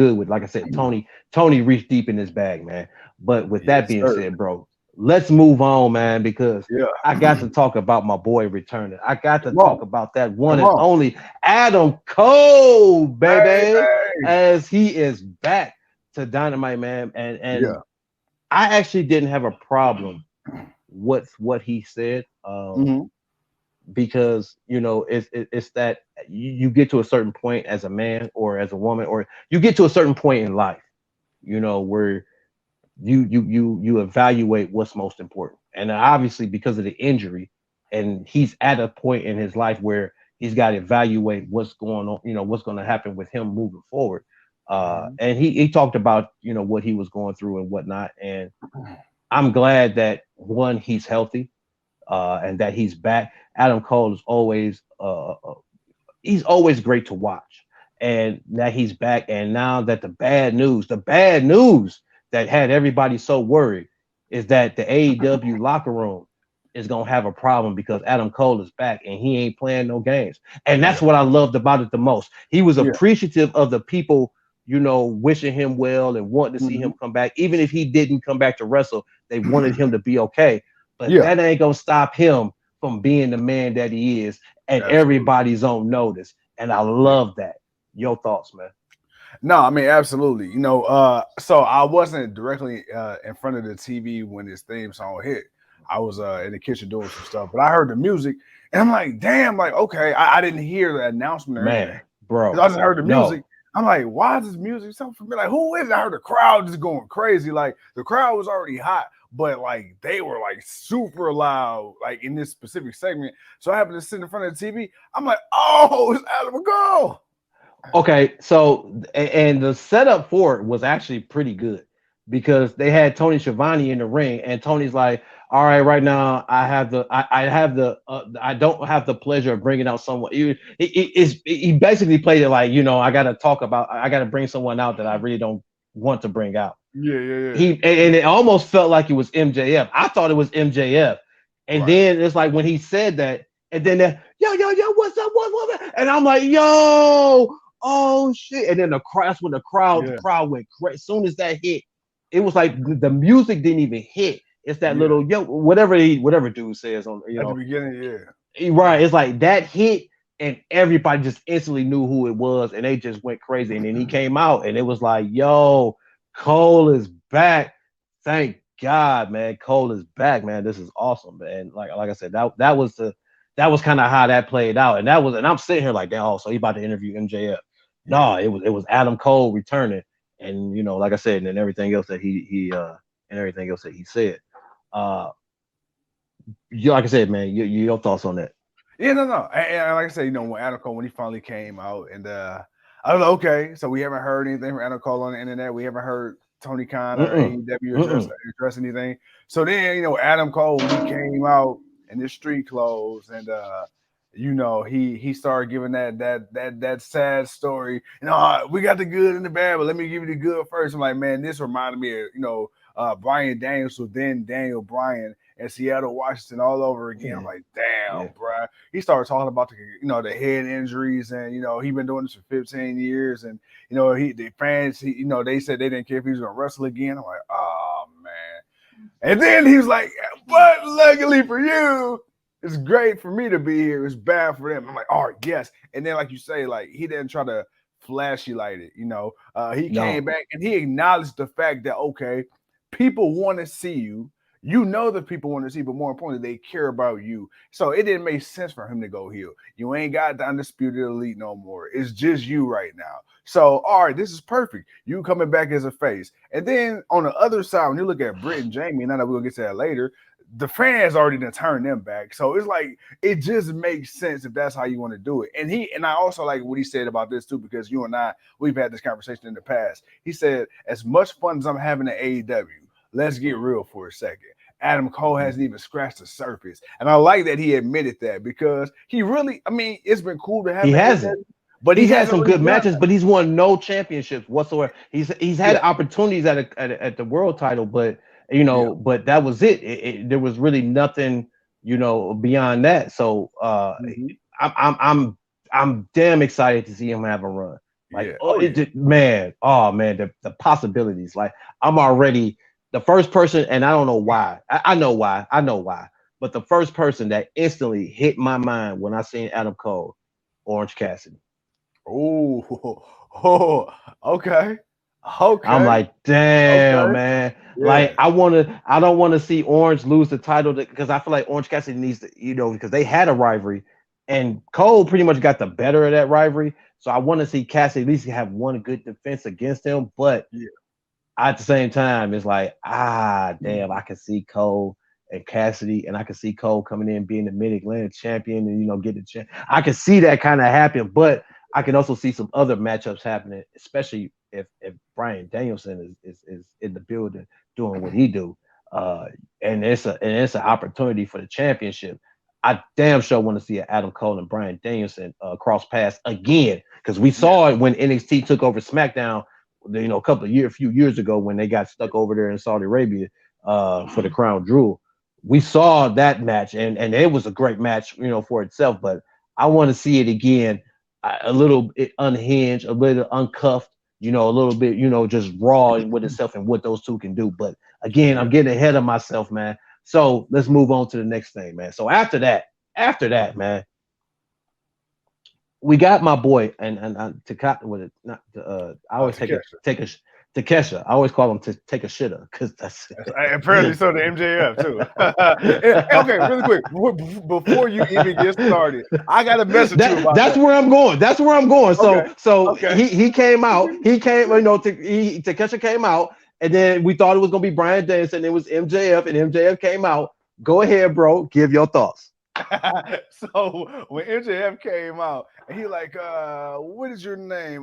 good with, like I said, Tony reached deep in his bag, man. But with that Yes, being sir. said, bro, let's move on, man, because Yeah. I got to talk about my boy returning. I got to Come talk on. about that one Come and on. only Adam Cole, baby, Baby. as he is back to Dynamite, man. And Yeah. I actually didn't have a problem with what he said. Mm-hmm. Because it's that you get to a certain point as a man or as a woman, or you get to a certain point in life, where you evaluate what's most important. And obviously, because of the injury, and he's at a point in his life where he's got to evaluate what's going on, what's going to happen with him moving forward. Mm-hmm. And he talked about what he was going through and whatnot. And I'm glad that one, he's healthy, and that he's back. Adam Cole is always he's always great to watch, and that he's back. And now that the bad news that had everybody so worried is that the AEW locker room is gonna have a problem because Adam Cole is back and he ain't playing no games. And that's Yeah. what I loved about it the most. He was Yeah. appreciative of the people, wishing him well and wanting to see Mm-hmm. him come back. Even if he didn't come back to wrestle, they wanted him to be okay. But Yeah. that ain't gonna stop him from being the man that he is, and Absolutely. everybody's on notice. And I Yeah. love that. Your thoughts, man? No, I mean, absolutely. So I wasn't directly in front of the TV when this theme song hit. I was in the kitchen doing some stuff, but I heard the music and I'm like, damn, like, okay, I didn't hear the announcement or anything Man, because I bro. just heard the music. No. I'm like, why is this music so familiar? Like, who is it? I heard the crowd just going crazy. Like, the crowd was already hot, but like they were like super loud, like in this specific segment. So I happened to sit in front of the TV. I'm like, oh, it's Adam Cole. Okay, so and the setup for it was actually pretty good because they had Tony Schiavone in the ring, and Tony's like, "All right, right now I don't have the pleasure of bringing out someone." He basically played it like, I got to bring someone out that I really don't want to bring out. Yeah, yeah, yeah. And it almost felt like it was MJF. I thought it was MJF, and Right. then it's like when he said that, and then yo, what's up, what's up? And I'm like, yo, oh shit! And then the Yeah, crowd went crazy. As soon as that hit, it was like the music didn't even hit. It's that yeah. little whatever dude says on At the beginning, yeah. right. It's like that hit, and everybody just instantly knew who it was, and they just went crazy. And then he came out, and it was like, yo, Cole is back. Thank God, man. Cole is back, man. This is awesome, man. Like I said, that was kind of how that played out. And I'm sitting here like, oh, so he about to interview MJF. Yeah. No, it was Adam Cole returning. And like I said, and then everything else that and everything else that he said. Uh like I said, man, your thoughts on that. Yeah, no. And like I said, when Adam Cole, when he finally came out, and I was like, okay, so we haven't heard anything from Adam Cole on the internet. We haven't heard Tony Khan or Mm-mm. AEW Mm-mm. address anything. So then, Adam Cole, when he came out in his street clothes, and he started giving that sad story. We got the good and the bad, but let me give you the good first. I'm like, man, this reminded me of Bryan Danielson, then Daniel Bryan and Seattle, Washington, all over again. I'm Yeah. like, damn, Yeah. bro. He started talking about the head injuries, and he been doing this for 15 years, and the fans, they said they didn't care if he was gonna wrestle again. I'm like, oh man. And then he was like, but luckily for you, it's great for me to be here. It's bad for them. I'm like, all right, yes. And then, like you say, like he didn't try to flashy light it. He came No. back and he acknowledged the fact that okay, people want to see you. The people want to see, but more importantly, they care about you. So it didn't make sense for him to go heel. You ain't got the undisputed elite no more. It's just you right now. So, all right, this is perfect. You coming back as a face. And then on the other side, when you look at Britt and Jamie, now that we're gonna get to that later, the fans already done turned them back. So it's like it just makes sense if that's how you want to do it. And I also like what he said about this too, because you and I, we've had this conversation in the past. He said, as much fun as I'm having at AEW, let's get real for a second. Adam Cole hasn't even scratched the surface. And I like that he admitted that because he really, it's been cool to have He him at hasn't. AEW, but he He's had hasn't some really good done matches, but he's won no championships whatsoever. He's had Yeah. opportunities at the world title, but Yeah. but that was it. There was really nothing beyond that. So Mm-hmm. I'm damn excited to see him have a run. Like, Yeah. oh, Oh, yeah. man, oh man, the possibilities. Like, I'm already the first person, and I don't know why. I know why. I know why. But the first person that instantly hit my mind when I seen Adam Cole, Orange Cassidy. Oh, oh, okay. I'm Okay. like, damn, Okay. man. Yeah. Like, I don't want to see Orange lose the title because I feel like Orange Cassidy needs to, because they had a rivalry, and Cole pretty much got the better of that rivalry. So I want to see Cassidy at least have one good defense against him. But Yeah. at the same time, it's like, damn, I can see Cole and Cassidy, and I can see Cole coming in being the Mid Atlantic champion, and get the champ. I can see that kind of happen, but I can also see some other matchups happening, especially if Bryan Danielson is in the building doing what he do, uh, and it's an opportunity for the championship. I damn sure want to see an Adam Cole and Bryan Danielson cross paths again because we Yeah. saw it when NXT took over SmackDown a few years ago when they got stuck over there in Saudi Arabia for the crown jewel. We saw that match and it was a great match, for itself. But I want to see it again, a little bit unhinged, a little uncuffed, a little bit, just raw with itself and what those two can do. But again, Yeah. I'm getting ahead of myself, man. So let's move on to the next thing, man. So after that, man, we got my boy and to with it not I always Takesha. take a Takesha. I always call him to take a shitter because that's Apparently so the MJF too. Okay, really quick before you even get started, I got a message to you about that's that. where I'm going. That's where I'm going. Okay, So okay. he came out. He came, Takesha came out, and then we thought it was gonna be Bryan Danielson. It was MJF, and MJF came out. Go ahead, bro. Give your thoughts. So when MJF came out, and he like, what is your name?